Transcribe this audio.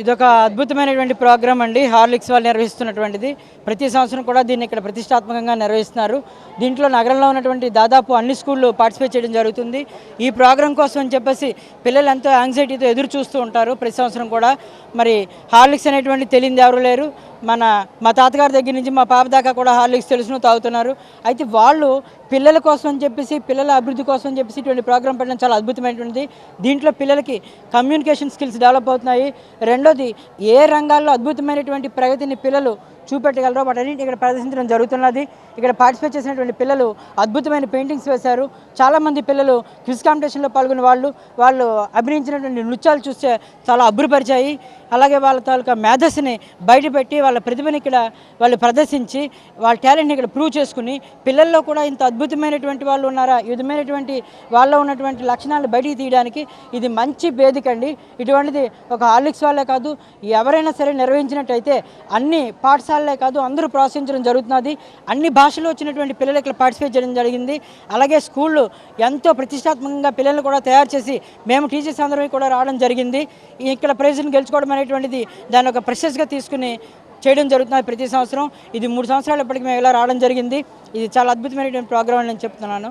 ఇదొక అద్భుతమైనటువంటి ప్రోగ్రామ్ అండి. హార్లిక్స్ వాళ్ళు నిర్వహిస్తున్నటువంటిది. ప్రతి సంవత్సరం కూడా దీన్ని ఇక్కడ ప్రతిష్టాత్మకంగా నిర్వహిస్తున్నారు. దీంట్లో నగరంలో ఉన్నటువంటి దాదాపు అన్ని స్కూళ్ళు పార్టిసిపేట్ చేయడం జరుగుతుంది. ఈ ప్రోగ్రాం కోసం అని చెప్పేసి పిల్లలు ఎంతో యాంగ్జైటీతో ఎదురు చూస్తూ ఉంటారు ప్రతి సంవత్సరం కూడా. మరి హార్లిక్స్ అనేటువంటి తెలియదు ఎవరు లేరు. మా తాతగారి దగ్గర నుంచి మా పాప దాకా కూడా హార్లిక్స్ తెలుసును తాగుతున్నారు. అయితే వాళ్ళు పిల్లల కోసం అని చెప్పేసి, పిల్లల అభివృద్ధి కోసం అని చెప్పేసి ఇటువంటి ప్రోగ్రాం పెట్టడం చాలా అద్భుతమైనటువంటిది. దీంట్లో పిల్లలకి కమ్యూనికేషన్ స్కిల్స్ డెవలప్ అవుతున్నాయి. రెండోది, ఏ రంగాల్లో అద్భుతమైనటువంటి ప్రగతిని పిల్లలు చూపెట్టగలరో వాటన్నింటినీ ఇక్కడ ప్రదర్శించడం జరుగుతున్నది. ఇక్కడ పార్టిసిపేట్ చేసినటువంటి పిల్లలు అద్భుతమైన పెయింటింగ్స్ వేశారు. చాలామంది పిల్లలు క్విజ్ కాంపిటీషన్లో పాల్గొన్న వాళ్ళు అభినయించినటువంటి నృత్యాలు చూస్తే చాలా అబ్బురపరిచాయి. అలాగే వాళ్ళ తాలూకా మేధస్సుని బయటపెట్టి వాళ్ళ ప్రతిభని ఇక్కడ వాళ్ళు ప్రదర్శించి వాళ్ళ టాలెంట్ని ఇక్కడ ప్రూవ్ చేసుకుని పిల్లల్లో కూడా ఇంత అద్భుతమైనటువంటి వాళ్ళు ఉన్నారా, ఈ విధమైనటువంటి వాళ్ళలో ఉన్నటువంటి లక్షణాలను బయటికి తీయడానికి ఇది మంచి వేదిక అండి. ఇటువంటిది ఒక హార్లిక్స్ వాళ్ళే కాదు, ఎవరైనా సరే నిర్వహించినట్టయితే అన్ని పాఠశాలలే కాదు అందరూ ప్రోత్సహించడం జరుగుతున్నది. అన్ని భాషలో వచ్చినటువంటి పిల్లలు ఇక్కడ పార్టిసిపేట్ చేయడం జరిగింది. అలాగే స్కూళ్ళు ఎంతో ప్రతిష్టాత్మకంగా పిల్లల్ని కూడా తయారు చేసి మేము టీచర్స్ అందరూ కూడా రావడం జరిగింది. ఇక్కడ ప్రైజ్ని గెలుచుకోవడం అనేటువంటిది దాన్ని ఒక ప్రెషర్స్గా తీసుకుని చేయడం జరుగుతుంది ప్రతి సంవత్సరం. ఇది 3 సంవత్సరాలు ఇప్పటికి మేము ఇలా రావడం జరిగింది. ఇది చాలా అద్భుతమైనటువంటి ప్రోగ్రామ్ అని నేను చెప్తున్నాను.